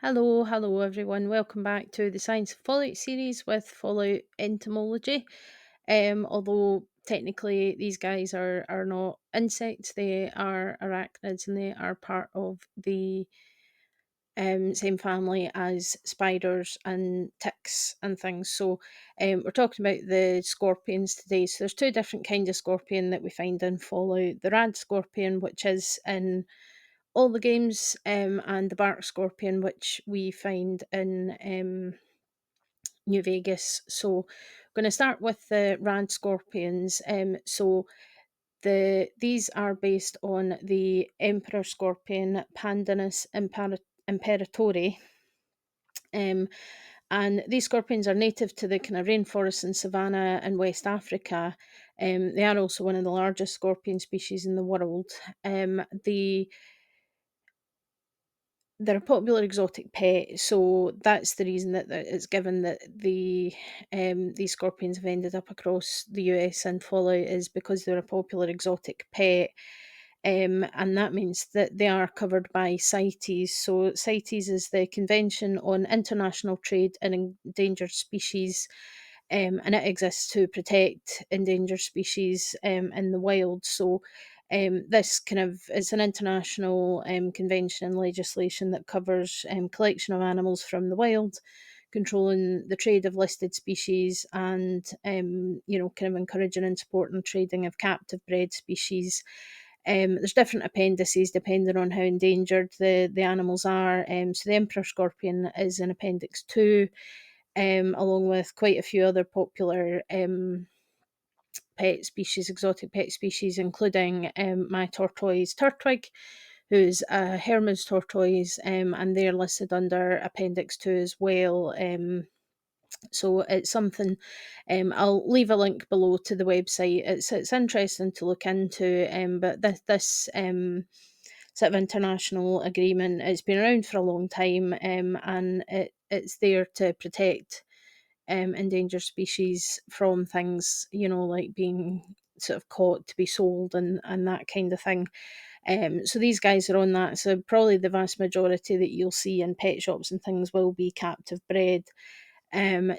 Hello everyone. Welcome back to the Science of Fallout series with Fallout Entomology. Although technically these guys are not insects, they are arachnids and they are part of the same family as spiders and ticks and things. So we're talking about the scorpions today. So there's two different kinds of scorpion that we find in Fallout. The Radscorpion, which is in all the games, and the bark scorpion, which we find in New Vegas. So I'm going to start with the rad scorpions. These are based on the emperor scorpion Pandanus imperatori. Um, and these scorpions are native to the kind of rainforests and savanna in West Africa. They are also one of the largest scorpion species in the world. The They're a popular exotic pet, so that's the reason that it's given that these scorpions have ended up across the US and Fallout is because they're a popular exotic pet. And that means that they are covered by CITES. So CITES is the Convention on International Trade in Endangered Species, and it exists to protect endangered species in the wild. So this kind of it's an international convention and legislation that covers collection of animals from the wild, controlling the trade of listed species, and kind of encouraging and supporting trading of captive bred species. There's different appendices depending on how endangered the animals are. So the emperor scorpion is in Appendix 2, along with quite a few other popular pet species, exotic pet species, including my tortoise Turtwig, who's a Hermes tortoise, and they're listed under Appendix 2 as well. So it's something. I'll leave a link below to the website. It's interesting to look into. But this sort of international agreement, it's been around for a long time, and it's there to protect endangered species from things, like being sort of caught to be sold and that kind of thing. So these guys are on that. So probably the vast majority that you'll see in pet shops and things will be captive bred.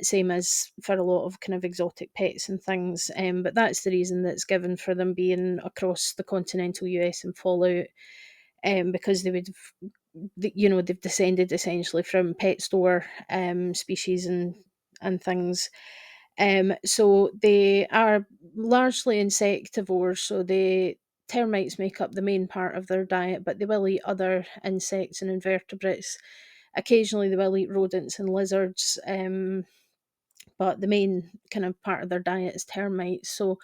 Same as for a lot of kind of exotic pets and things. But that's the reason that's given for them being across the continental US and Fallout, because they would, they've descended essentially from pet store species and things. So they are largely insectivores. So the termites make up the main part of their diet, but they will eat other insects and invertebrates. Occasionally, they will eat rodents and lizards, but the main kind of part of their diet is termites. So,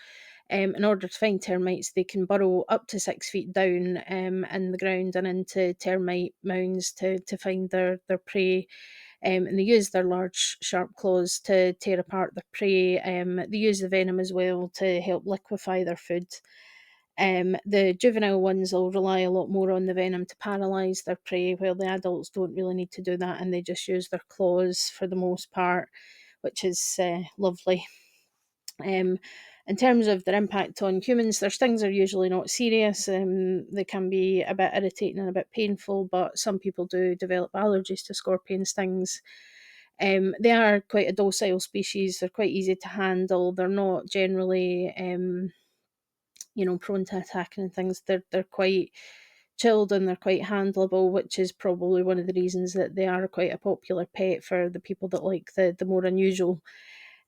in order to find termites, they can burrow up to 6 feet down in the ground and into termite mounds to find their prey. And they use their large, sharp claws to tear apart their prey. They use the venom as well to help liquefy their food. The juvenile ones will rely a lot more on the venom to paralyze their prey, while the adults don't really need to do that and they just use their claws for the most part, which is lovely. Um, in terms of their impact on humans, their stings are usually not serious. They can be a bit irritating and a bit painful, but some people do develop allergies to scorpion stings. They are quite a docile species. They're quite easy to handle. They're not generally, prone to attacking and things. They're quite chilled and they're quite handleable, which is probably one of the reasons that they are quite a popular pet for the people that like the more unusual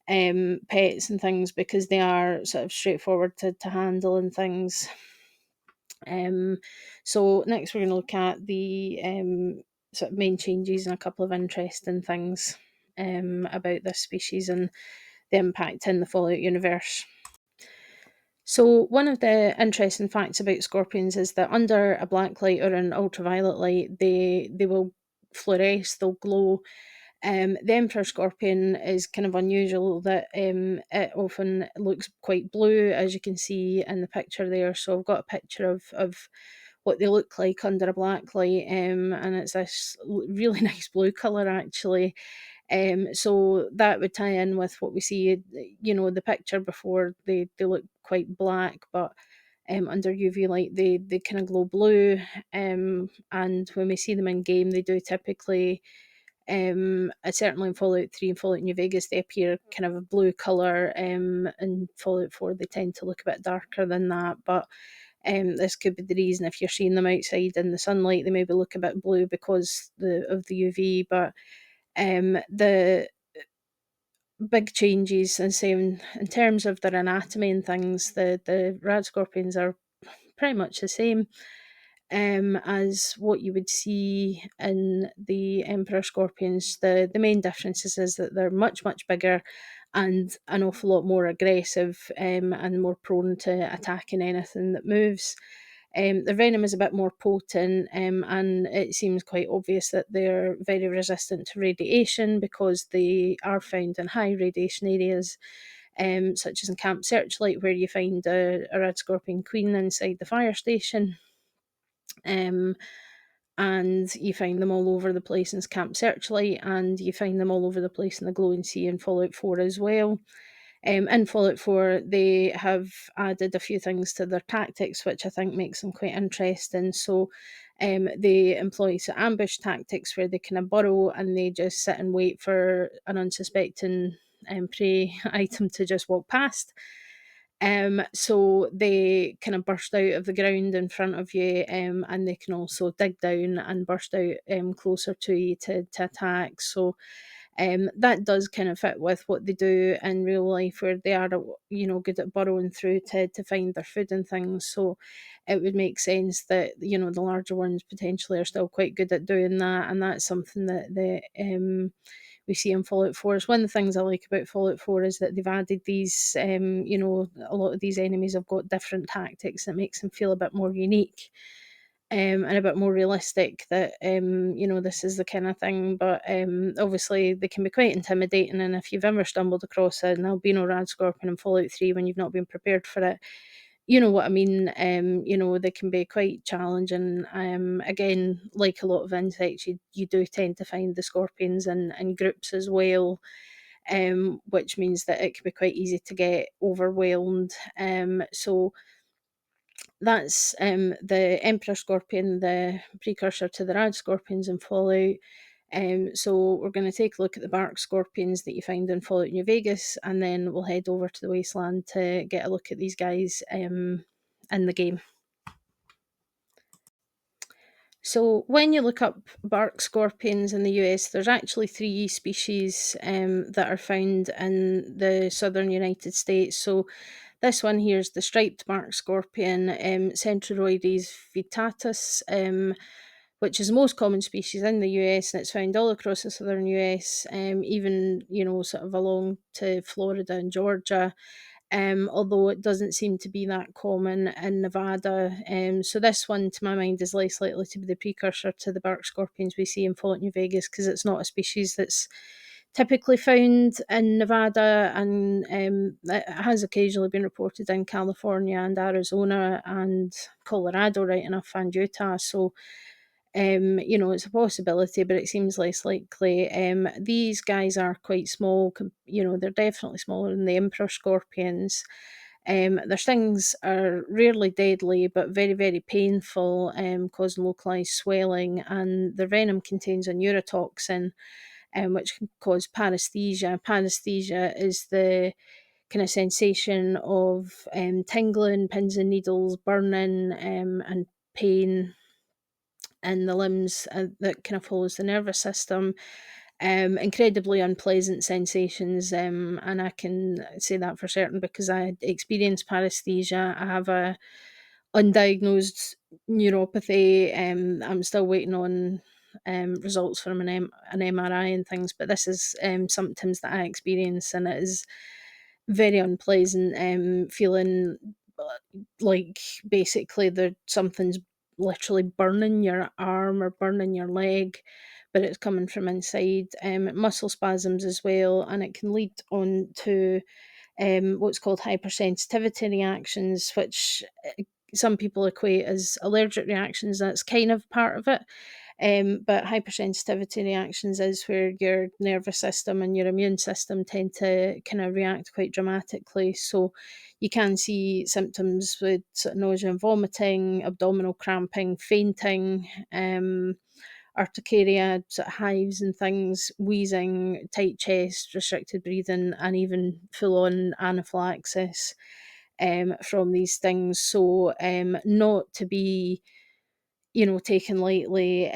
pets and things, because they are sort of straightforward to handle and things. Um, so next we're going to look at the sort of main changes and a couple of interesting things about this species and the impact in the Fallout universe. So one of the interesting facts about scorpions is that under a black light or an ultraviolet light, they will fluoresce, they'll glow. The emperor scorpion is kind of unusual that it often looks quite blue, as you can see in the picture there. So I've got a picture of what they look like under a black light, and it's this really nice blue colour actually. So that would tie in with what we see, the picture before. They look quite black, but under UV light, they kind of glow blue. And when we see them in game, they do typically, certainly in Fallout 3 and Fallout New Vegas, they appear kind of a blue colour. In Fallout 4, they tend to look a bit darker than that, but this could be the reason. If you're seeing them outside in the sunlight, they maybe look a bit blue because of the UV. But the big changes, and say in terms of their anatomy and things, the Radscorpions are pretty much the same as what you would see in the Emperor Scorpions. The main differences is that they're much, much bigger and an awful lot more aggressive, and more prone to attacking anything that moves. Their venom is a bit more potent, and it seems quite obvious that they're very resistant to radiation because they are found in high radiation areas, such as in Camp Searchlight, where you find a red scorpion queen inside the fire station. Um, and you find them all over the place in Camp Searchlight, and you find them all over the place in the Glowing Sea in Fallout 4 as well. In Fallout 4, they have added a few things to their tactics, which I think makes them quite interesting. So they employ ambush tactics where they kind of burrow and they just sit and wait for an unsuspecting prey item to just walk past. So they kind of burst out of the ground in front of you, and they can also dig down and burst out closer to you to attack. So that does kind of fit with what they do in real life, where they are, good at burrowing through to find their food and things. So it would make sense that the larger ones potentially are still quite good at doing that, and that's something that we see in Fallout 4. Is one of the things I like about Fallout 4 is that they've added these, a lot of these enemies have got different tactics that makes them feel a bit more unique. And a bit more realistic, that this is the kind of thing. But obviously they can be quite intimidating, and if you've ever stumbled across an albino Radscorpion in Fallout 3 when you've not been prepared for it, you know what I mean. They can be quite challenging. Again, like a lot of insects, you do tend to find the scorpions in groups as well, which means that it can be quite easy to get overwhelmed. So that's the Emperor Scorpion, the precursor to the Rad Scorpions in Fallout. So we're going to take a look at the bark scorpions that you find in Fallout New Vegas, and then we'll head over to the Wasteland to get a look at these guys in the game. So when you look up bark scorpions in the US, there's actually 3 species that are found in the southern United States. So this one here is the striped bark scorpion, Centroides vittatus, which is the most common species in the US, and it's found all across the southern US, even, sort of along to Florida and Georgia. Although it doesn't seem to be that common in Nevada. So this one, to my mind, is less likely to be the precursor to the bark scorpions we see in Fallout New Vegas, because it's not a species that's typically found in Nevada, and it has occasionally been reported in California and Arizona and Colorado, right enough, and Utah. So it's a possibility, but it seems less likely. These guys are quite small. They're definitely smaller than the emperor scorpions. Their stings are rarely deadly, but very, very painful, causing localized swelling, and their venom contains a neurotoxin, which can cause paresthesia. Paresthesia is the kind of sensation of tingling, pins and needles, burning, and pain in the limbs, that kind of follows the nervous system. Incredibly unpleasant sensations, and I can say that for certain because I experienced paresthesia. I have a undiagnosed neuropathy. I'm still waiting on results from an MRI and things, but this is symptoms that I experience, and it is very unpleasant. Feeling like basically something's literally burning your arm or burning your leg, but it's coming from inside. Muscle spasms as well, and it can lead on to what's called hypersensitivity reactions, which some people equate as allergic reactions. That's kind of part of it. But hypersensitivity reactions is where your nervous system and your immune system tend to kind of react quite dramatically. So you can see symptoms with sort of nausea and vomiting, abdominal cramping, fainting, urticaria, sort of hives and things, wheezing, tight chest, restricted breathing, and even full on anaphylaxis from these things. So, not to be, taken lightly.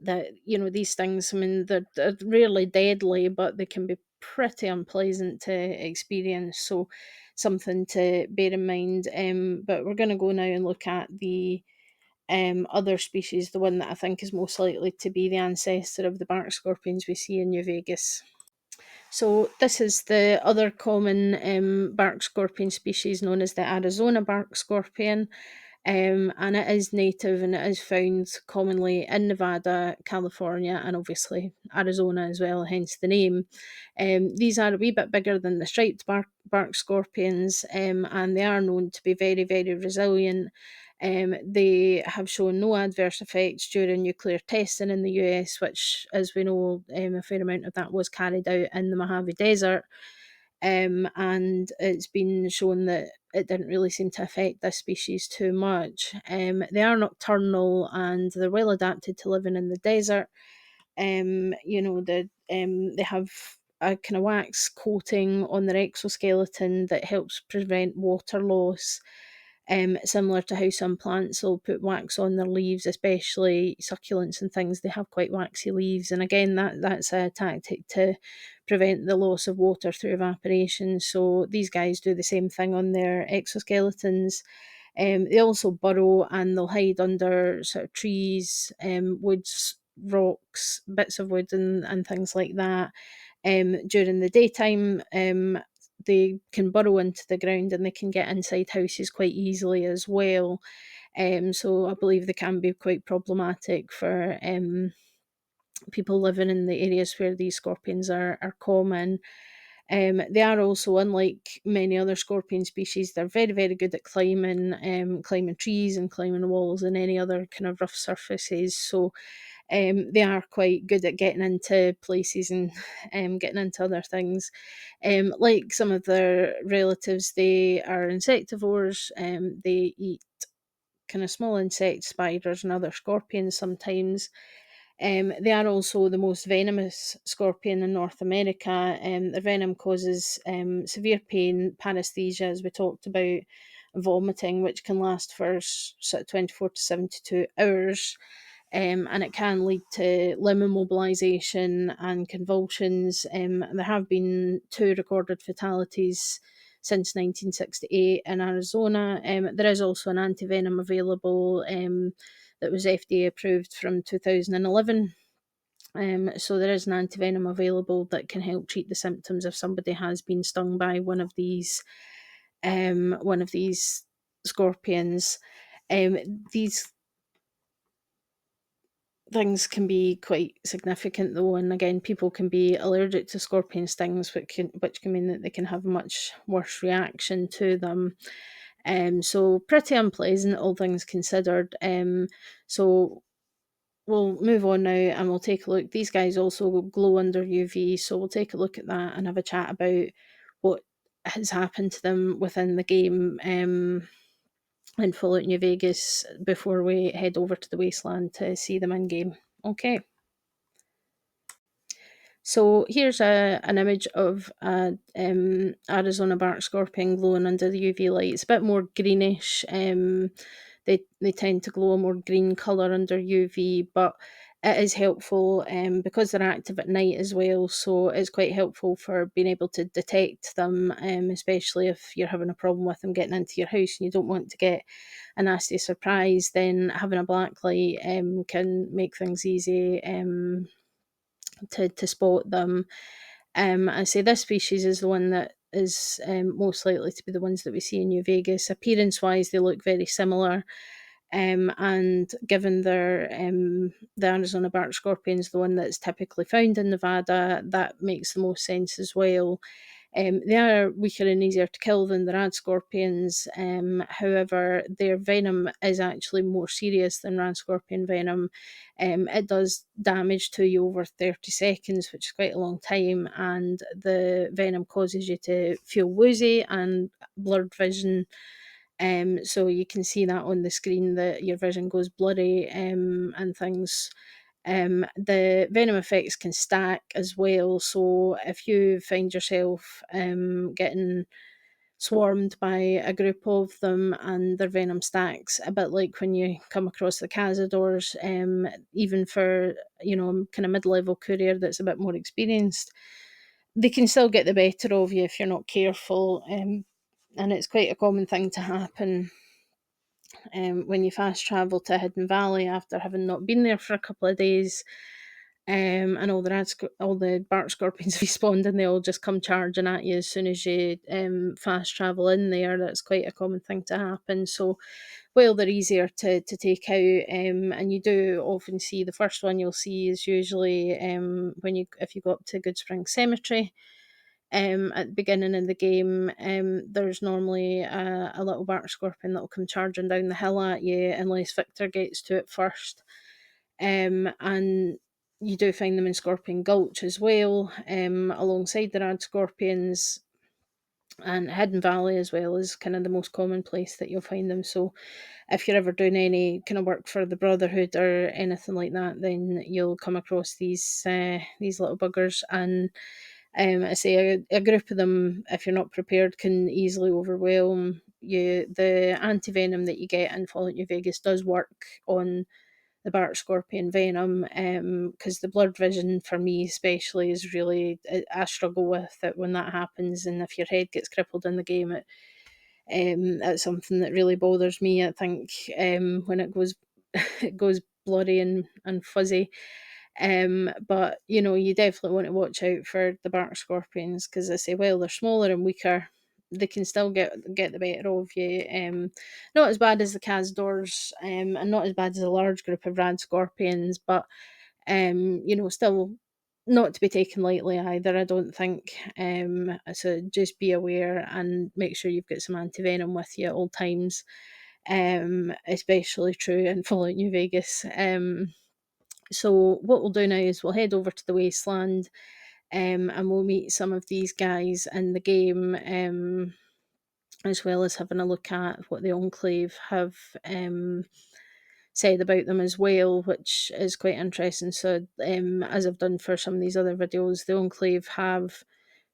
That these things, I mean, they're rarely deadly, but they can be pretty unpleasant to experience. So, something to bear in mind. But we're going to go now and look at the other species, the one that I think is most likely to be the ancestor of the bark scorpions we see in New Vegas. So this is the other common bark scorpion species known as the Arizona bark scorpion. And it is native and it is found commonly in Nevada, California, and obviously Arizona as well, hence the name. These are a wee bit bigger than the striped bark scorpions, and they are known to be very, very resilient. They have shown no adverse effects during nuclear testing in the US, which, as we know, a fair amount of that was carried out in the Mojave Desert. And it's been shown that it didn't really seem to affect this species too much. They are nocturnal and they're well adapted to living in the desert. They have a kind of wax coating on their exoskeleton that helps prevent water loss. Similar to how some plants will put wax on their leaves, especially succulents and things, they have quite waxy leaves. And again, that's a tactic to prevent the loss of water through evaporation. So these guys do the same thing on their exoskeletons. They also burrow and they'll hide under sort of trees, woods, rocks, bits of wood, and things like that. During the daytime, they can burrow into the ground and they can get inside houses quite easily as well. So I believe they can be quite problematic for people living in the areas where these scorpions are common. They are also, unlike many other scorpion species, they're very, very good at climbing trees and climbing walls and any other kind of rough surfaces. So they are quite good at getting into places and getting into other things. Like some of their relatives, they are insectivores. They eat kind of small insects, spiders, and other scorpions sometimes. They are also the most venomous scorpion in North America. Their venom causes severe pain, paresthesia, as we talked about, vomiting, which can last for sort of 24 to 72 hours. And it can lead to limb immobilization and convulsions. There have been 2 recorded fatalities since 1968 in Arizona. There is also an antivenom available that was FDA approved from 2011. So there is an antivenom available that can help treat the symptoms if somebody has been stung by one of these scorpions. These things can be quite significant though, and again, people can be allergic to scorpion stings, which can mean that they can have a much worse reaction to them. So pretty unpleasant, all things considered. So we'll move on now and we'll take a look. These guys also glow under UV, so we'll take a look at that and have a chat about what has happened to them within the game. In Fallout New Vegas before we head over to the Wasteland to see them in game. Okay. So here's an image of a Arizona bark scorpion glowing under the UV light. It's a bit more greenish. They tend to glow a more green colour under UV, but it is helpful because they're active at night as well. So it's quite helpful for being able to detect them, especially if you're having a problem with them getting into your house and you don't want to get a nasty surprise. Then having a black light can make things easy. To spot them. I say this species is the one that is most likely to be the ones that we see in New Vegas. Appearance wise, they look very similar. And given the Arizona bark scorpion is the one that's typically found in Nevada, that makes the most sense as well. They are weaker and easier to kill than the Radscorpions. However, their venom is actually more serious than Radscorpion venom. It does damage to you over 30 seconds, which is quite a long time, and the venom causes you to feel woozy and blurred vision. So you can see that on the screen, that your vision goes blurry, and things. The venom effects can stack as well. So if you find yourself getting swarmed by a group of them and their venom stacks, a bit like when you come across the Cazadors, even for, kind of mid-level courier that's a bit more experienced, they can still get the better of you if you're not careful. And it's quite a common thing to happen when you fast travel to Hidden Valley after having not been there for a couple of days. And all the bark scorpions respawn, and they all just come charging at you as soon as you fast travel in there. That's quite a common thing to happen. So, while they're easier to take out, and you do often see, the first one you'll see is usually if you go up to Good Spring Cemetery. At the beginning of the game, there's normally a little bark scorpion that will come charging down the hill at you unless Victor gets to it first. And you do find them in Scorpion Gulch as well, alongside the Radscorpions, and Hidden Valley as well is kind of the most common place that you'll find them. So if you're ever doing any kind of work for the Brotherhood or anything like that, then you'll come across these little buggers. And I say a group of them, if you're not prepared, can easily overwhelm you. The anti-venom that you get in Fallout New Vegas does work on the bark scorpion venom, because the blurred vision for me especially is really, I struggle with it when that happens. And if your head gets crippled in the game, it's something that really bothers me. I think when it goes it goes blurry and fuzzy. But you definitely want to watch out for the bark scorpions, because I say, well, they're smaller and weaker, they can still get the better of you. Not as bad as the Cazadors, and not as bad as a large group of Radscorpions, but still not to be taken lightly either, I don't think. So just be aware and make sure you've got some anti-venom with you at all times. Especially true in Fallout New Vegas. So what we'll do now is we'll head over to the Wasteland, and we'll meet some of these guys in the game, as well as having a look at what the Enclave have said about them as well, which is quite interesting. So, as I've done for some of these other videos, the Enclave have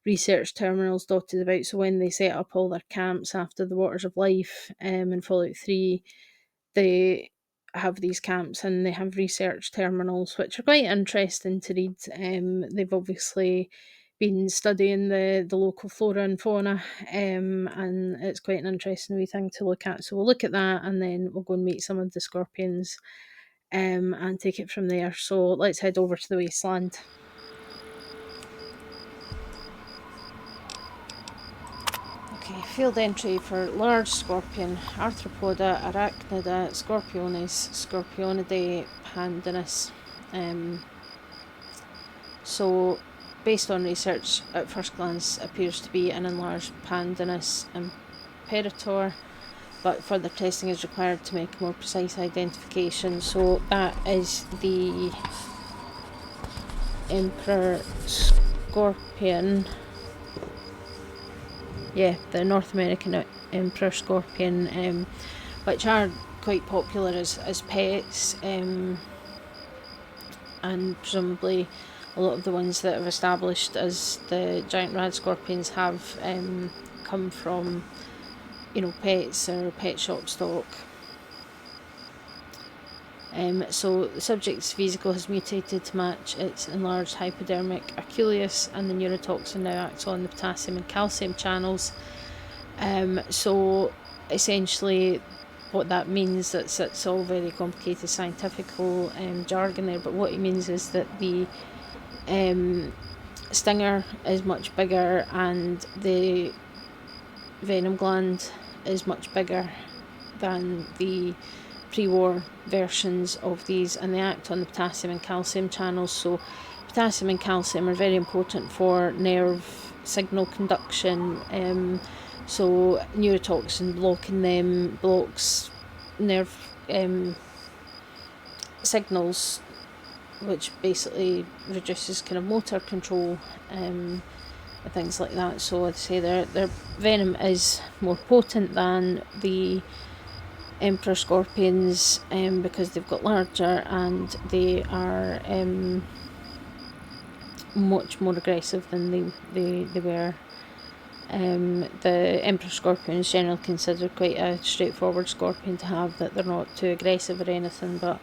research terminals dotted about. So when they set up all their camps after the Waters of Life, in Fallout 3, they have these camps and they have research terminals, which are quite interesting to read. They've obviously been studying the local flora and fauna, and it's quite an interesting wee thing to look at. So we'll look at that, and then we'll go and meet some of the scorpions, and take it from there. So let's head over to the Wasteland. Okay, field entry for large scorpion: Arthropoda, Arachnida, Scorpionis, Scorpionidae, Pandinus. So, based on research, at first glance appears to be an enlarged Pandinus imperator, but further testing is required to make a more precise identification. So that is the Emperor Scorpion. Yeah, the North American Emperor Scorpion, which are quite popular as pets, and presumably a lot of the ones that have established as the giant Radscorpions have come from, pets or pet shop stock. So the subject's vesicle has mutated to match its enlarged hypodermic arculeus, and the neurotoxin now acts on the potassium and calcium channels. So essentially what that means, it's all very complicated scientific jargon there, but what it means is that the stinger is much bigger and the venom gland is much bigger than the pre-war versions of these, and they act on the potassium and calcium channels. So potassium and calcium are very important for nerve signal conduction. So neurotoxin blocking them blocks nerve signals, which basically reduces kind of motor control and things like that. So I'd say their venom is more potent than the emperor scorpions, because they've got larger and they are much more aggressive than they were. The emperor scorpion is generally considered quite a straightforward scorpion to have, that they're not too aggressive or anything, but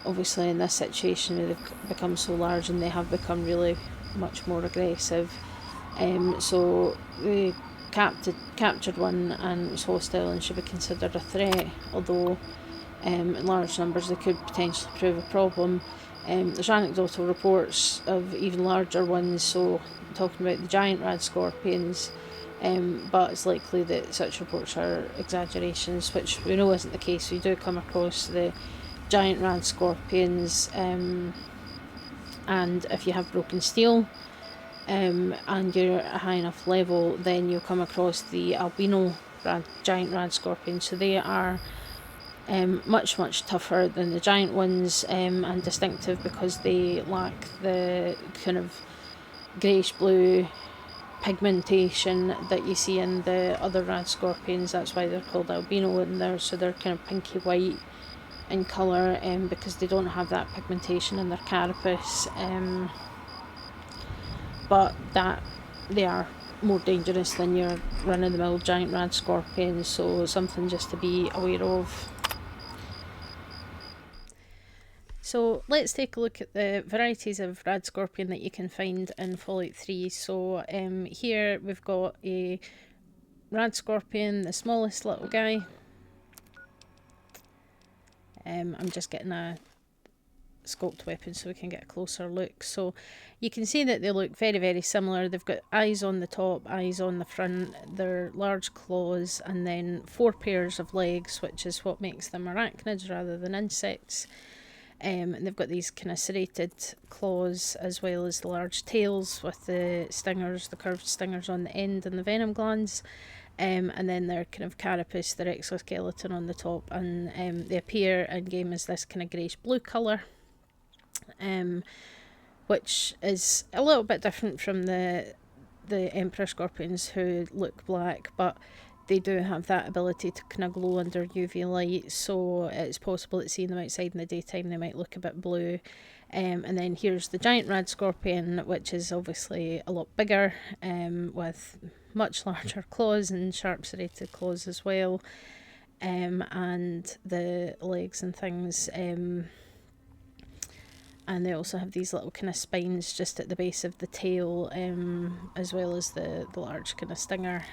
obviously in this situation they've become so large and they have become really much more aggressive. So the captured one and was hostile and should be considered a threat, although in large numbers they could potentially prove a problem. There's anecdotal reports of even larger ones, so talking about the giant Radscorpions, but it's likely that such reports are exaggerations, which we know isn't the case. We do come across the giant Radscorpions, and if you have broken steel, and you're at a high enough level, then you'll come across the albino giant Radscorpions. So they are much tougher than the giant ones, and distinctive because they lack the kind of greyish blue pigmentation that you see in the other Radscorpions. That's why they're called albino, and they're kind of pinky white in colour, because they don't have that pigmentation in their carapace, but that they are more dangerous than your run-of-the-mill giant Radscorpions, so something just to be aware of. So let's take a look at the varieties of Radscorpion that you can find in Fallout 3. So here we've got a Radscorpion, the smallest little guy. I'm just getting a scoped weapon so we can get a closer look. So you can see that they look very similar. They've got eyes on the top, eyes on the front, they're large claws, and then 4 pairs of legs, which is what makes them arachnids rather than insects. And they've got these kind of serrated claws, as well as the large tails with the stingers, the curved stingers on the end, and the venom glands. And then their kind of carapace, their exoskeleton on the top, and they appear in game as this kind of greyish blue colour, which is a little bit different from the emperor scorpions, who look black, but they do have that ability to kind of glow under UV light, so it's possible that seeing them outside in the daytime they might look a bit blue. And then here's the giant Radscorpion, which is obviously a lot bigger, with much larger claws and sharp serrated claws as well, and the legs and things. And they also have these little kind of spines just at the base of the tail, as well as the large kind of stinger.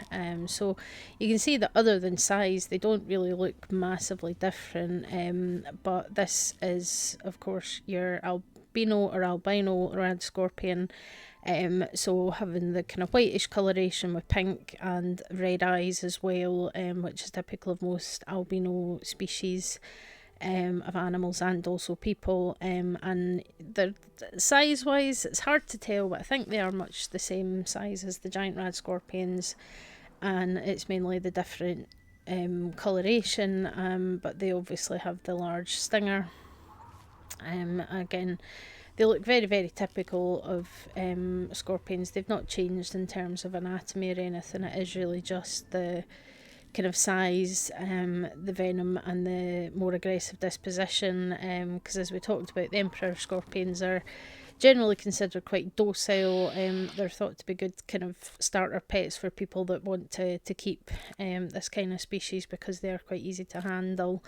So you can see that other than size, they don't really look massively different. But this is, of course, your albino or albino Radscorpion. So having the kind of whitish coloration with pink and red eyes as well, which is typical of most albino species of animals and also people, and they're size wise it's hard to tell, but I think they are much the same size as the giant Radscorpions, and it's mainly the different coloration, but they obviously have the large stinger. Again, they look very typical of scorpions. They've not changed in terms of anatomy or anything. It is really just the kind of size, the venom, and the more aggressive disposition, because as we talked about, the emperor scorpions are generally considered quite docile. They're thought to be good kind of starter pets for people that want to keep this kind of species, because they are quite easy to handle.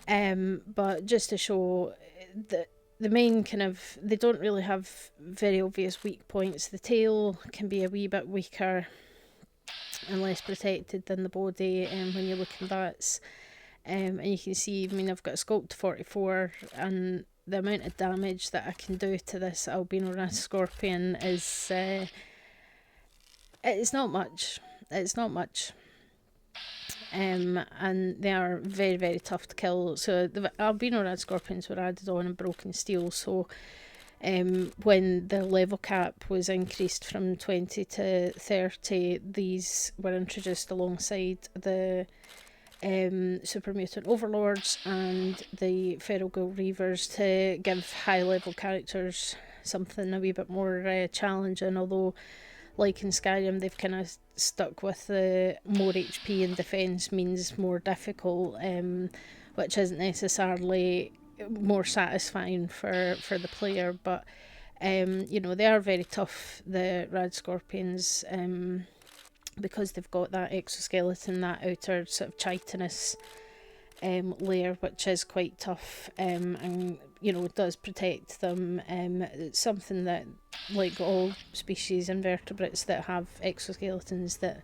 But just to show that the main kind of, they don't really have very obvious weak points. The tail can be a wee bit weaker and less protected than the body, when you look at that. And you can see, I mean, I've got a sculpt 44, and the amount of damage that I can do to this albino Radscorpion is it's not much. It's not much. And they are very tough to kill. So the albino Radscorpions were added on in broken steel, so when the level cap was increased from 20 to 30, these were introduced alongside the Super Mutant Overlords and the Feral Ghoul Reavers to give high level characters something a wee bit more challenging, although like in Skyrim they've kind of stuck with the more HP and defense means more difficult, which isn't necessarily more satisfying for the player, but they are very tough, the Radscorpions, because they've got that exoskeleton, that outer sort of chitinous layer, which is quite tough, and does protect them. It's something that, like all species invertebrates that have exoskeletons, that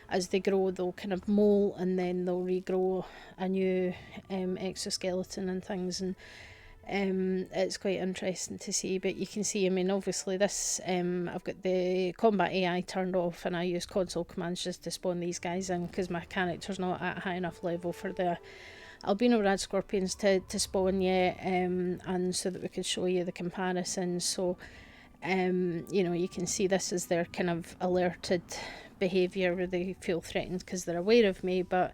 as they grow they'll kind of molt and then they'll regrow a new exoskeleton and things, and it's quite interesting to see. But you can see, I mean, obviously this, I've got the combat AI turned off and I use console commands just to spawn these guys in because my character's not at a high enough level for the albino Radscorpions to spawn yet, and so that we could show you the comparison. So you can see this is their kind of alerted behaviour where they feel threatened because they're aware of me, but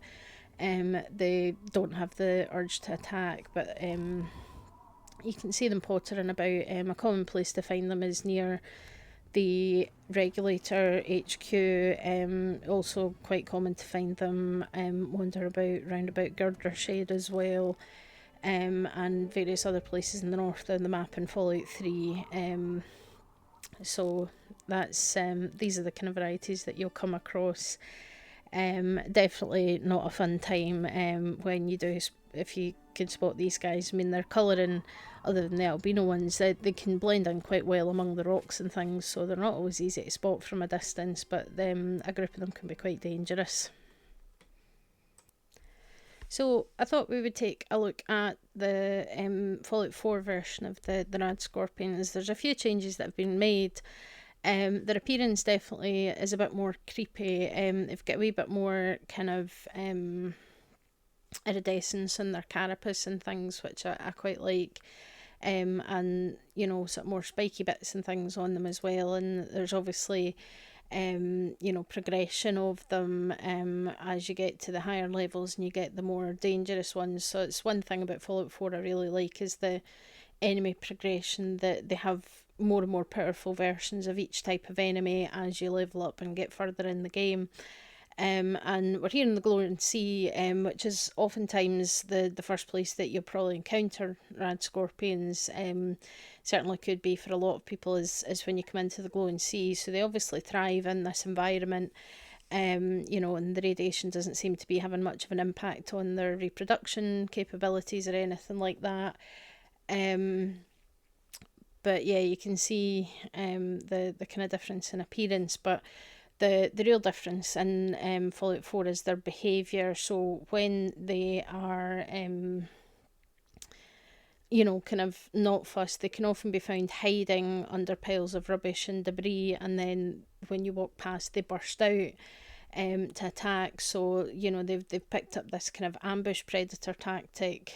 they don't have the urge to attack. But you can see them pottering about. A common place to find them is near the regulator HQ. Also quite common to find them wander about round about Girder Shade as well, and various other places in the north of the map in Fallout 3. So that's these are the kind of varieties that you'll come across. Definitely not a fun time when you do, if you can spot these guys. I mean, their colouring, other than the albino ones, they can blend in quite well among the rocks and things, so they're not always easy to spot from a distance, but a group of them can be quite dangerous. So I thought we would take a look at the Fallout 4 version of the Radscorpions. There's a few changes that have been made. Their appearance definitely is a bit more creepy. They've got a wee bit more kind of iridescence in their carapace and things, which I quite like. And sort of more spiky bits and things on them as well. And there's obviously progression of them as you get to the higher levels and you get the more dangerous ones. So it's one thing about Fallout 4 I really like is the enemy progression, that they have more and more powerful versions of each type of enemy as you level up and get further in the game. And we're here in the Glowing Sea, which is oftentimes the first place that you'll probably encounter Radscorpions. Certainly could be for a lot of people is when you come into the Glowing Sea. So they obviously thrive in this environment, and the radiation doesn't seem to be having much of an impact on their reproduction capabilities or anything like that. But yeah, you can see the kind of difference in appearance, but the real difference in Fallout 4 is their behaviour. So when they are kind of not fussed, they can often be found hiding under piles of rubbish and debris, and then when you walk past they burst out to attack. So they've picked up this kind of ambush predator tactic,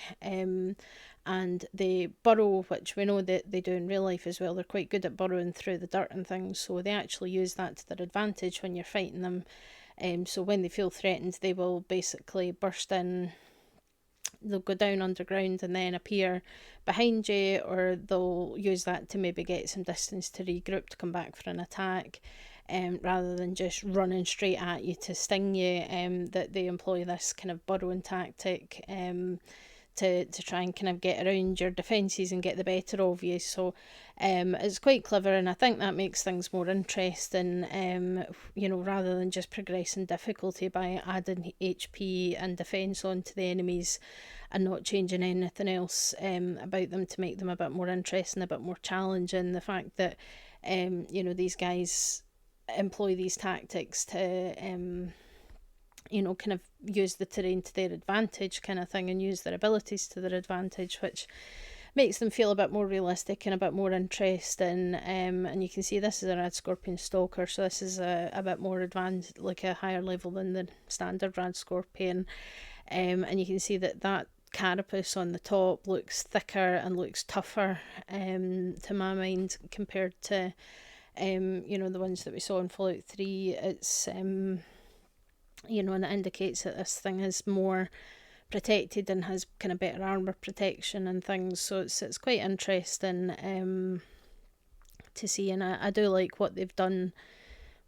and they burrow, which we know that they do in real life as well. They're quite good at burrowing through the dirt and things, so they actually use that to their advantage when you're fighting them. So when they feel threatened, they will basically burst in, they'll go down underground and then appear behind you, or they'll use that to maybe get some distance to regroup to come back for an attack, rather than just running straight at you to sting you. That they employ this kind of burrowing tactic to try and kind of get around your defences and get the better of you. So it's quite clever, and I think that makes things more interesting, rather than just progressing difficulty by adding HP and defence onto the enemies and not changing anything else about them to make them a bit more interesting, a bit more challenging. The fact that these guys employ these tactics to kind of use the terrain to their advantage kind of thing, and use their abilities to their advantage, which makes them feel a bit more realistic and a bit more interesting. And you can see this is a Radscorpion Stalker, so this is a bit more advanced, like a higher level than the standard Radscorpion. And you can see that carapace on the top looks thicker and looks tougher to my mind compared to you know, the ones that we saw in Fallout 3. It's you know, and it indicates that this thing is more protected and has kind of better armor protection and things, so it's quite interesting to see. And I do like what they've done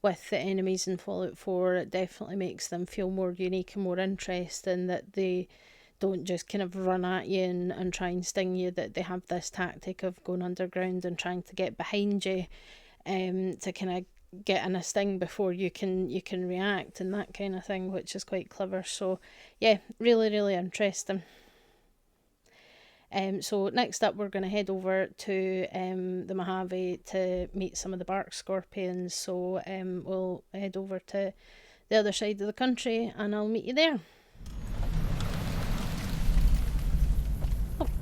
with the enemies in Fallout 4. It definitely makes them feel more unique and more interesting, that they don't just kind of run at you and try and sting you, that they have this tactic of going underground and trying to get behind you to kind of get in a sting before you can react and that kind of thing, which is quite clever. So yeah, really, really interesting. So next up we're going to head over to the Mojave to meet some of the bark scorpions. So we'll head over to the other side of the country and I'll meet you there.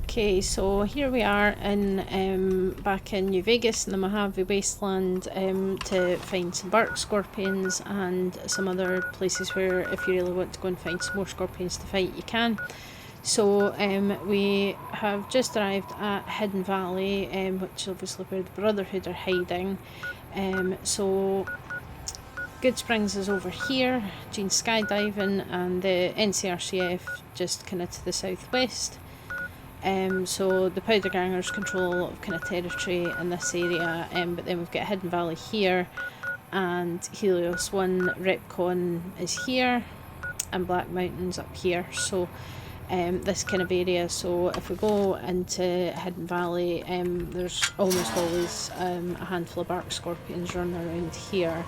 Okay, so here we are in back in New Vegas in the Mojave Wasteland to find some bark scorpions and some other places where if you really want to go and find some more scorpions to fight, you can. So we have just arrived at Hidden Valley, which is obviously where the Brotherhood are hiding. So Good Springs is over here, Jean's skydiving, and the NCRCF just kind of to the southwest. So the Powder Gangers control a lot of kind of territory in this area, but then we've got Hidden Valley here, and Helios 1 Repcon is here, and Black Mountain's up here. So this kind of area. So if we go into Hidden Valley, there's almost always a handful of bark scorpions running around here.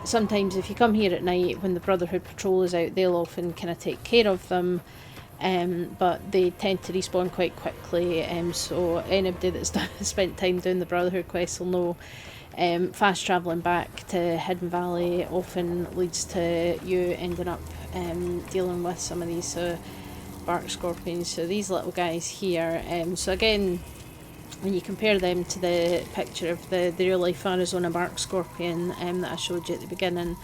Sometimes if you come here at night when the Brotherhood patrol is out, they'll often kind of take care of them. But they tend to respawn quite quickly, so anybody that's spent time doing the Brotherhood quest will know fast travelling back to Hidden Valley often leads to you ending up dealing with some of these bark scorpions. So these little guys here, so again, when you compare them to the picture of the real life Arizona bark scorpion that I showed you at the beginning,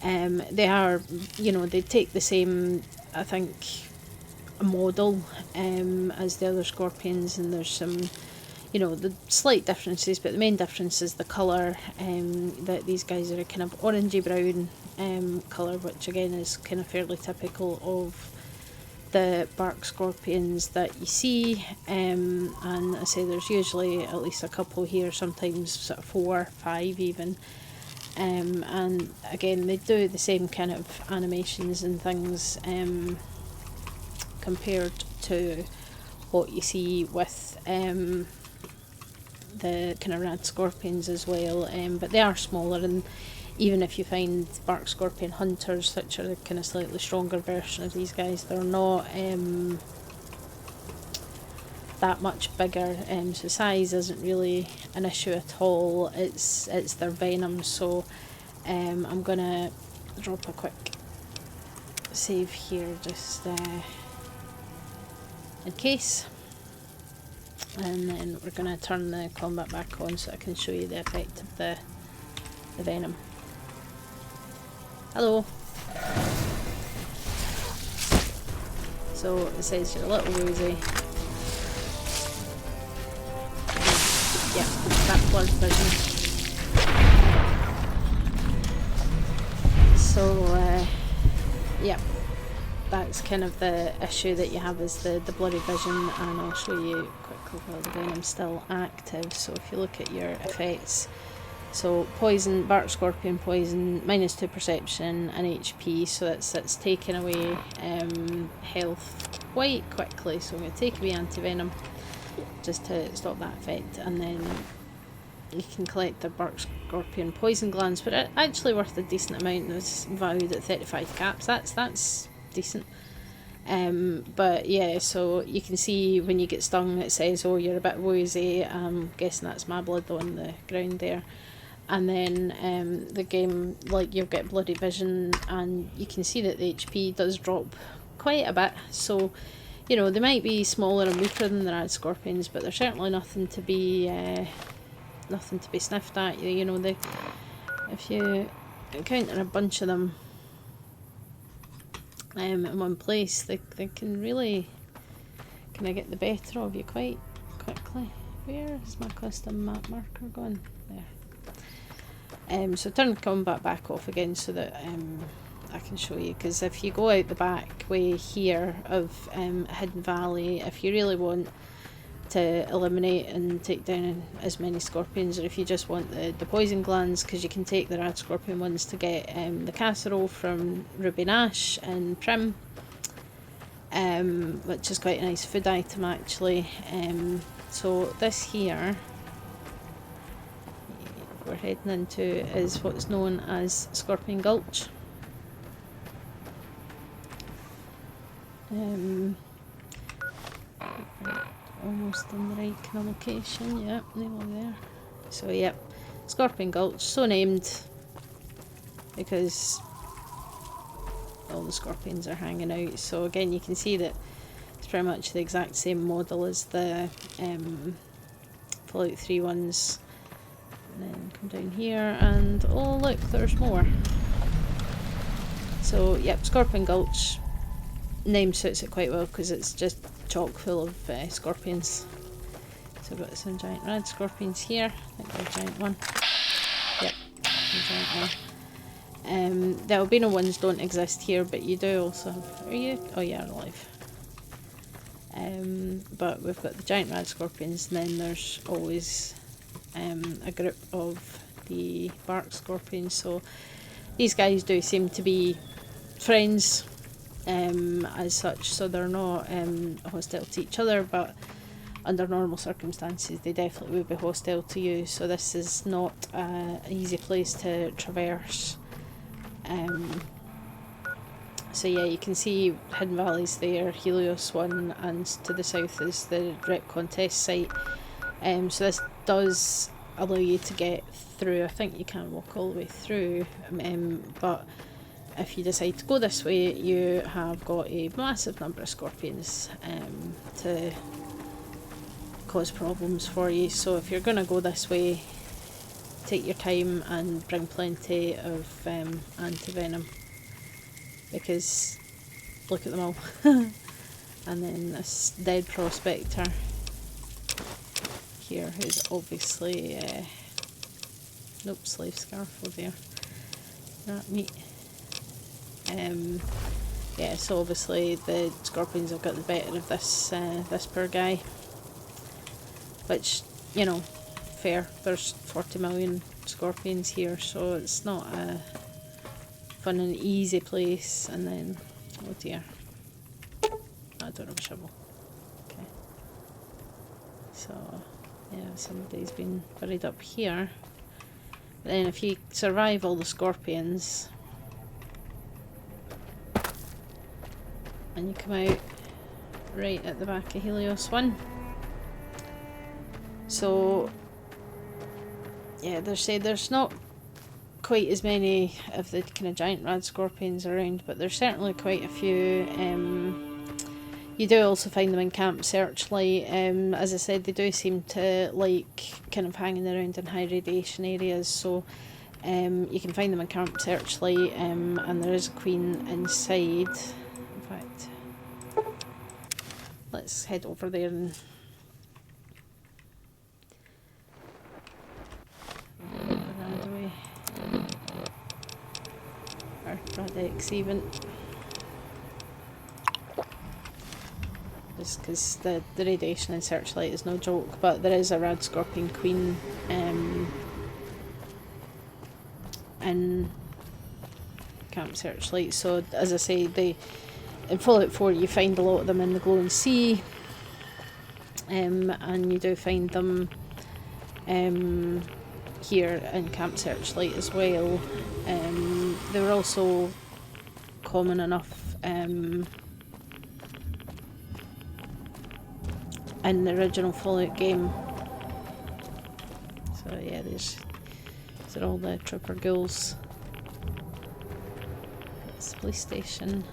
they are, you know, they take the same, I think, model as the other scorpions, and there's some, you know, the slight differences, but the main difference is the colour. That these guys are a kind of orangey brown colour, which again is kind of fairly typical of the bark scorpions that you see, and I say there's usually at least a couple here, sometimes sort of 4, 5 even. And again, they do the same kind of animations and things compared to what you see with the kind of Radscorpions as well, but they are smaller, and even if you find bark scorpion hunters, which are a kind of slightly stronger version of these guys, they're not that much bigger, so size isn't really an issue at all. It's their venom. So I'm gonna drop a quick save here just in case, and then we're going to turn the combat back on so I can show you the effect of the venom. Hello. So it says you're a little woozy. Yeah, that blood vision. So yeah, that's kind of the issue that you have, is the blurry vision, and I'll show you quickly while the venom's still active. So if you look at your effects, so poison, bark scorpion poison, -2 perception and HP, so that's taking away health quite quickly. So I'm going to take away anti-venom just to stop that effect, and then you can collect the bark scorpion poison glands, but it's actually worth a decent amount. It's valued at 35 caps. That's decent. But yeah, so you can see when you get stung it says, oh, you're a bit woozy. I'm guessing that's my blood on the ground there. And then the game, like, you'll get bloody vision, and you can see that the HP does drop quite a bit. So, you know, they might be smaller and weaker than the Radscorpions, but they're certainly nothing to be sniffed at. You know, if you encounter a bunch of them in one place, they can really Can I get the better of you quite quickly? Where is my custom map marker going? There. So turn combat back off again so that I can show you, because if you go out the back way here of Hidden Valley, if you really want to eliminate and take down as many scorpions, or if you just want the poison glands, because you can take the Radscorpion ones to get the casserole from Ruby Nash and Prim, which is quite a nice food item actually. So this here we're heading into is what's known as Scorpion Gulch. Almost in the right kind of location, yep, nearly there. So yep, Scorpion Gulch, so named because all the scorpions are hanging out. So again, you can see that it's pretty much the exact same model as the Fallout 3 ones. And then come down here and oh look, there's more. So yep, Scorpion Gulch, name suits it quite well because it's just chock full of scorpions. So we've got some giant Radscorpions here. I think they're a giant one. Yep, a giant one. The albino ones don't exist here, but you do also have... Are you? Oh yeah, alive. But we've got the giant Radscorpions, and then there's always a group of the bark scorpions. So these guys do seem to be friends as such, so they're not hostile to each other, but under normal circumstances they definitely would be hostile to you. So this is not an easy place to traverse. So yeah, you can see Hidden Valley's there, Helios 1, and to the south is the Rep Contest site. So this does allow you to get through. I think you can walk all the way through, but if you decide to go this way, you have got a massive number of scorpions to cause problems for you. So if you're going to go this way, take your time and bring plenty of anti-venom, because look at them all. And then this dead prospector here, who's obviously nope, slave scarf over there, rat meat. Yeah, so obviously the scorpions have got the better of this this poor guy, which, you know, fair, there's 40 million scorpions here, so it's not a fun and easy place. And then, oh dear, I don't have a shovel. Okay, so yeah, somebody's been buried up here. But then if you survive all the scorpions and you come out right at the back of Helios 1. So yeah, there's not quite as many of the kind of giant Radscorpions around, but there's certainly quite a few. You do also find them in Camp Searchlight. As I said, they do seem to like kind of hanging around in high radiation areas, so you can find them in Camp Searchlight, and there is a queen inside. In fact, let's head over there and away. Or Radex even. Just because the radiation in Searchlight is no joke, but there is a Radscorpion queen in Camp Searchlight. So as I say, in Fallout 4 you find a lot of them in the Glowing Sea, and you do find them here in Camp Searchlight as well. They were also common enough in the original Fallout game. So yeah, these are all the trooper ghouls. It's the police station.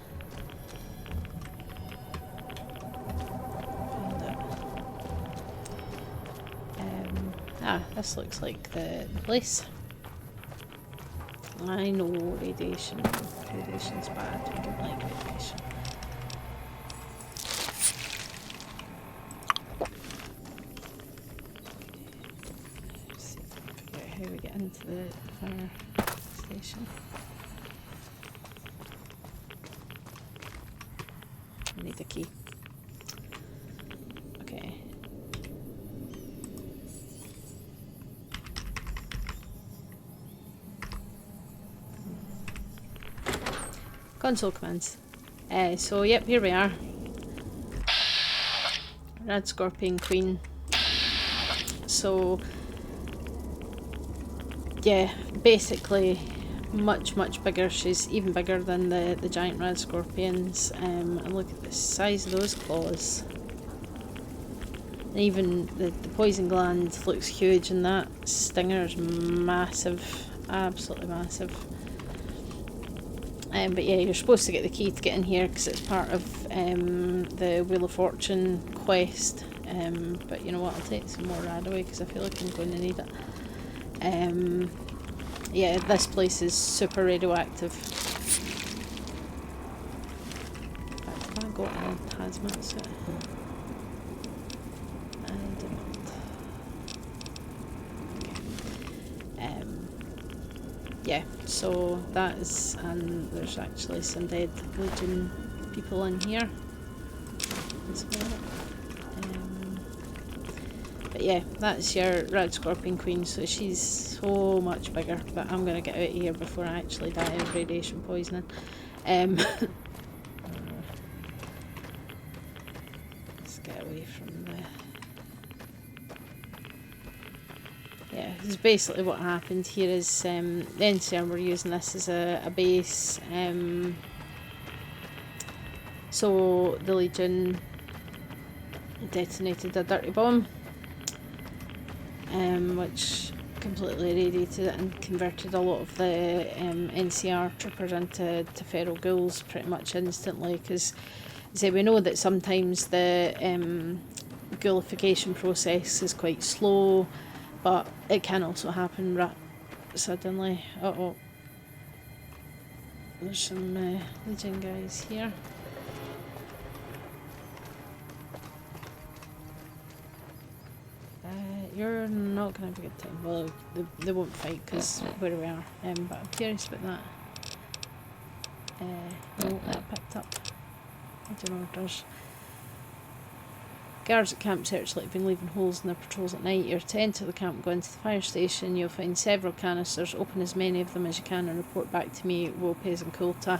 This looks like the place. I know radiation. Radiation's bad. We don't like radiation. how we get into the fire station. I need a key. Okay. Console commands. So yep, here we are. Radscorpion Queen. So yeah, basically much bigger. She's even bigger than the giant Radscorpions. And look at the size of those claws. And even the poison gland looks huge, and that stinger's massive, absolutely massive. But yeah, you're supposed to get the key to get in here because it's part of the Wheel of Fortune quest. But you know what, I'll take some more rad away because I feel like I'm going to need it. Yeah, this place is super radioactive. In fact, have I got a hazmat suit? I do not. Okay. Yeah, so that is, and there's actually some dead Legion people in here as well. But yeah, that's your Radscorpion Queen, so she's so much bigger, but I'm going to get out of here before I actually die of radiation poisoning. Let's get away from the... Yeah, because basically what happened here is the NCR were using this as a base, so the Legion detonated a dirty bomb, which completely irradiated it and converted a lot of the NCR troopers into feral ghouls pretty much instantly, because we know that sometimes the ghoulification process is quite slow, but it can also happen suddenly. Uh-oh. There's some Legion guys here. You're not going to have a good time. Well, they won't fight because where we are. But I'm curious about that. No, that picked up. Legion orders. Guards at Camp Searchlight have been leaving holes in their patrols at night. You're to enter the camp, go into the fire station. You'll find several canisters. Open as many of them as you can and report back to me, Wopes and Kulta.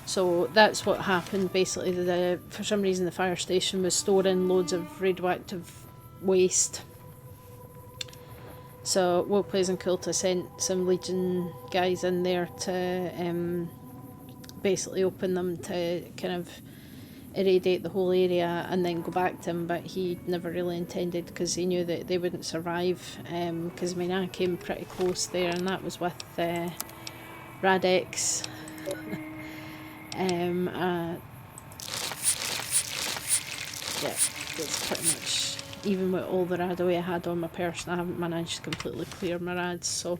So that's what happened. Basically, for some reason the fire station was storing loads of radioactive waste. So Wopes and Kulta sent some Legion guys in there to basically open them to kind of irradiate the whole area and then go back to him, but he never really intended because he knew that they wouldn't survive, because I mean I came pretty close there and that was with Radex. Yeah, it's pretty much, even with all the radaway I had on my person, I haven't managed to completely clear my rads, so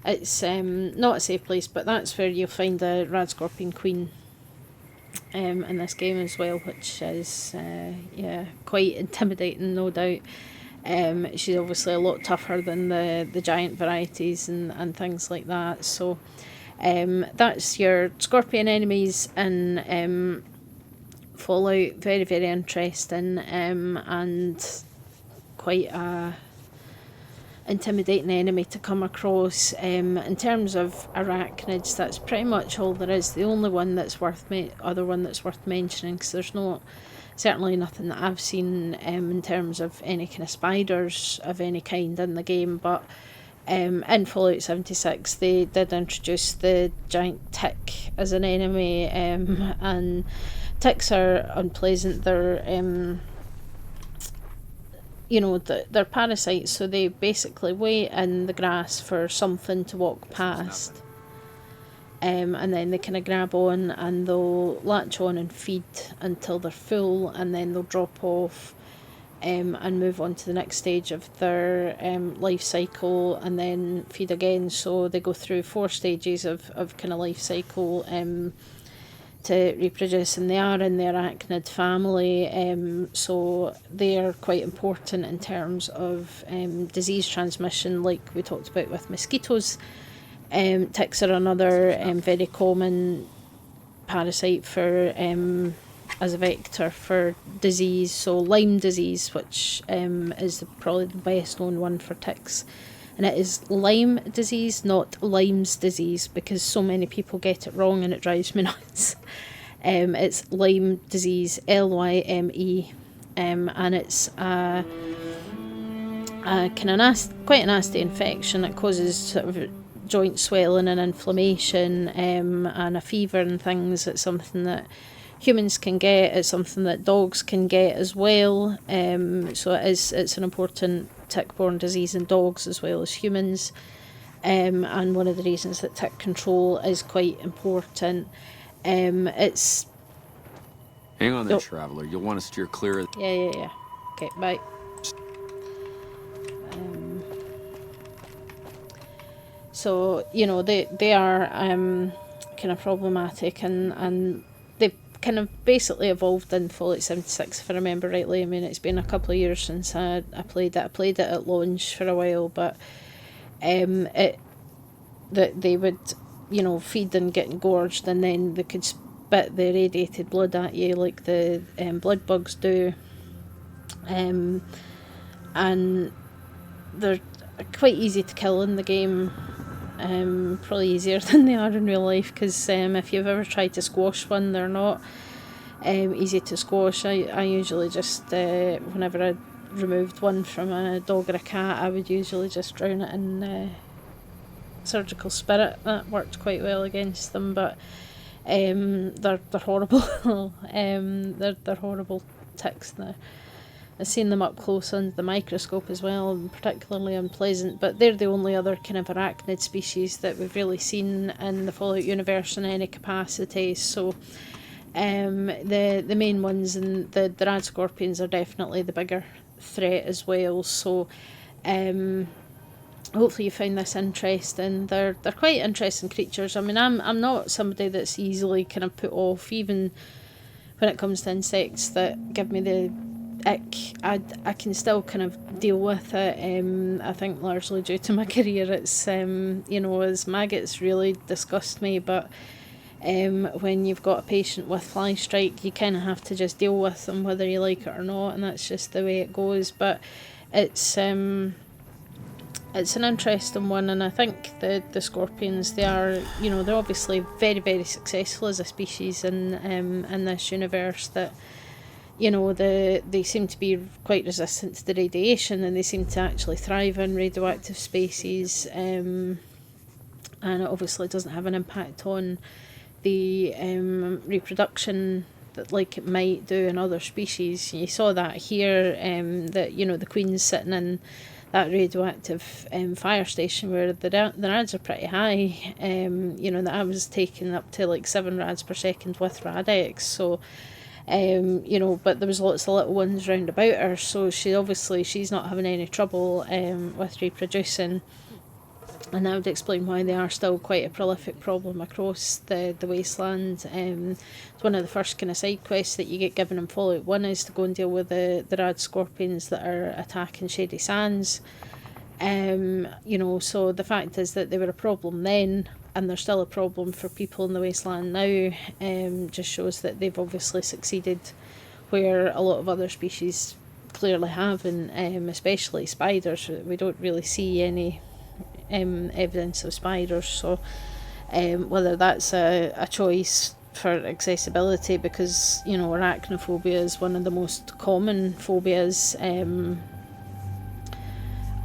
it's not a safe place, but that's where you'll find the Radscorpion Queen in this game as well, which is yeah, quite intimidating, no doubt. She's obviously a lot tougher than the giant varieties and things like that, so that's your Scorpion enemies in Fallout. Very interesting, and quite a intimidating enemy to come across. In terms of arachnids, that's pretty much all there is. The only one that's worth mentioning, because there's certainly nothing that I've seen in terms of any kind of spiders of any kind in the game, but in Fallout 76 they did introduce the giant tick as an enemy, and ticks are unpleasant. They're you know, they're parasites, so they basically wait in the grass for something to walk past, and then they kind of grab on and they'll latch on and feed until they're full, and then they'll drop off and move on to the next stage of their life cycle and then feed again. So they go through 4 stages of kind of life cycle to reproduce, and they are in the arachnid family, so they are quite important in terms of disease transmission, like we talked about with mosquitoes. Ticks are another very common parasite for as a vector for disease. So Lyme disease, which is probably the best known one for ticks, and it is Lyme disease, not Lyme's disease, because so many people get it wrong and it drives me nuts. It's Lyme disease, Lyme, and it's a kind of quite a nasty infection that causes sort of joint swelling and inflammation, and a fever and things. It's something that humans can get. It's something that dogs can get as well. So it's an important tick-borne disease in dogs as well as humans. And one of the reasons that tick control is quite important. It's Hang on there, traveler. You'll want to steer clear of... Yeah. Okay, bye. So, they are kind of problematic, and they've kind of basically evolved in Fallout 76, if I remember rightly. I mean, it's been a couple of years since I played it. I played it at launch for a while, but that they would, feed and get engorged, and then they could spit the radiated blood at you like the blood bugs do. And they're quite easy to kill in the game. Probably easier than they are in real life, because if you've ever tried to squash one, they're not easy to squash. I usually just, whenever I removed one from a dog or a cat, I would usually just drown it in surgical spirit. That worked quite well against them, but they're horrible. They're horrible ticks. I've seen them up close under the microscope as well, and particularly unpleasant, but they're the only other kind of arachnid species that we've really seen in the Fallout universe in any capacity. So the main ones, and the Radscorpions, are definitely the bigger threat as well. So hopefully you find this interesting. They're quite interesting creatures. I mean, I'm not somebody that's easily kind of put off, even when it comes to insects that give me the ick. I can still kind of deal with it. I think largely due to my career. It's as maggots really disgust me, but when you've got a patient with fly strike, you kind of have to just deal with them whether you like it or not, and that's just the way it goes. But it's an interesting one, and I think the scorpions, they're obviously very, very successful as a species in this universe. That they seem to be quite resistant to the radiation, and they seem to actually thrive in radioactive species, and it obviously doesn't have an impact on the reproduction that like it might do in other species. You saw that here, that the queen's sitting in that radioactive fire station where the rads are pretty high. That I was taking up to like 7 rads per second with Radex. So but there was lots of little ones round about her, so she's not having any trouble with reproducing, and that would explain why they are still quite a prolific problem across the wasteland. It's one of the first kind of side quests that you get given in Fallout 1 is to go and deal with the Radscorpions that are attacking Shady Sands. So the fact is that they were a problem then, and they're still a problem for people in the wasteland now. Just shows that they've obviously succeeded where a lot of other species clearly haven't, especially spiders. We don't really see any evidence of spiders, so whether that's a choice for accessibility, because arachnophobia is one of the most common phobias,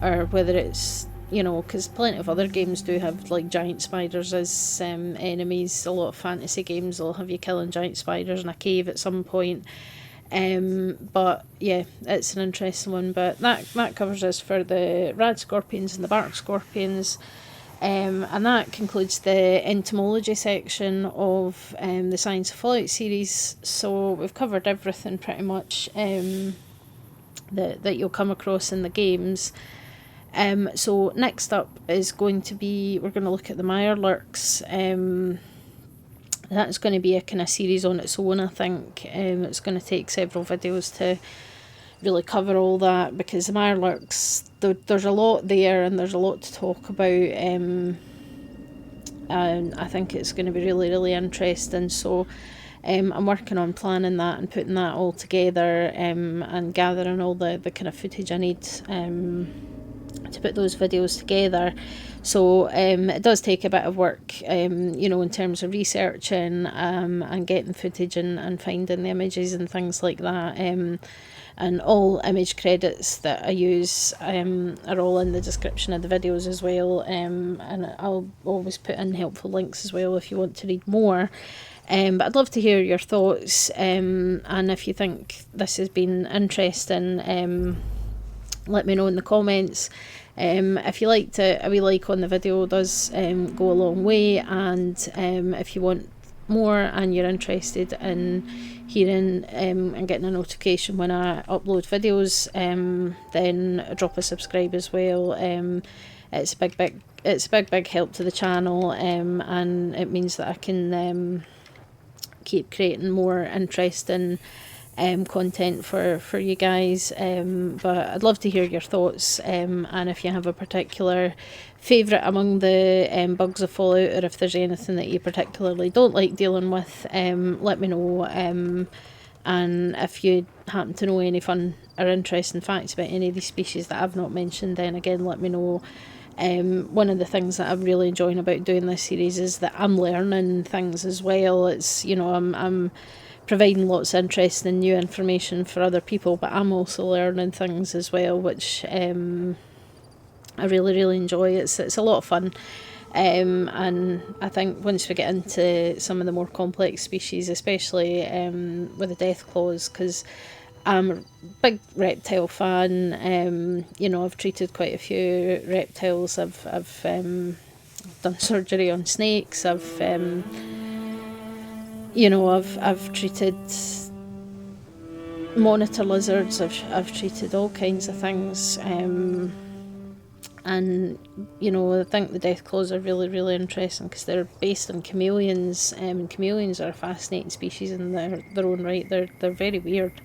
or whether it's because plenty of other games do have like giant spiders as enemies. A lot of fantasy games will have you killing giant spiders in a cave at some point. But yeah, it's an interesting one. But that covers us for the Radscorpions and the Barkscorpions. And that concludes the entomology section of the Science of Fallout series. So we've covered everything pretty much that you'll come across in the games. So next up is going to be, we're going to look at the Mirelurks. That's going to be a kind of series on its own, I think. It's going to take several videos to really cover all that, because the Mirelurks, there's a lot there and there's a lot to talk about, and I think it's going to be really, really interesting. So I'm working on planning that and putting that all together, and gathering all the kind of footage I need to put those videos together. So it does take a bit of work, in terms of researching, and getting footage, and finding the images and things like that. And all image credits that I use are all in the description of the videos as well, and I'll always put in helpful links as well if you want to read more. But I'd love to hear your thoughts, and if you think this has been interesting, let me know in the comments. If you liked it, a wee like on the video does go a long way, and if you want more and you're interested in hearing and getting a notification when I upload videos, then drop a subscribe as well. It's a big help to the channel, and it means that I can keep creating more interesting content for you guys. But I'd love to hear your thoughts, and if you have a particular favourite among the bugs of Fallout, or if there's anything that you particularly don't like dealing with, let me know. And if you happen to know any fun or interesting facts about any of these species that I've not mentioned, then again, let me know. One of the things that I'm really enjoying about doing this series is that I'm learning things as well. It's, I'm providing lots of interesting new information for other people, but I'm also learning things as well, which I really, really enjoy. It's a lot of fun. And I think once we get into some of the more complex species, especially with the death claws, because I'm a big reptile fan. I've treated quite a few reptiles. I've done surgery on snakes. I've treated monitor lizards. I've treated all kinds of things. And I think the death claws are really, really interesting because they're based on chameleons, and chameleons are a fascinating species in their own right. They're very weird,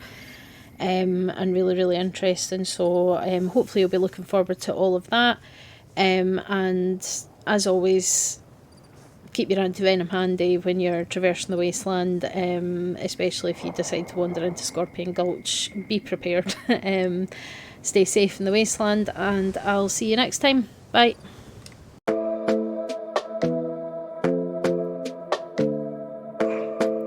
and really, really interesting. So hopefully you'll be looking forward to all of that. And as always, keep your anti-venom handy when you're traversing the wasteland, especially if you decide to wander into Scorpion Gulch. Be prepared. Stay safe in the wasteland, and I'll see you next time. Bye.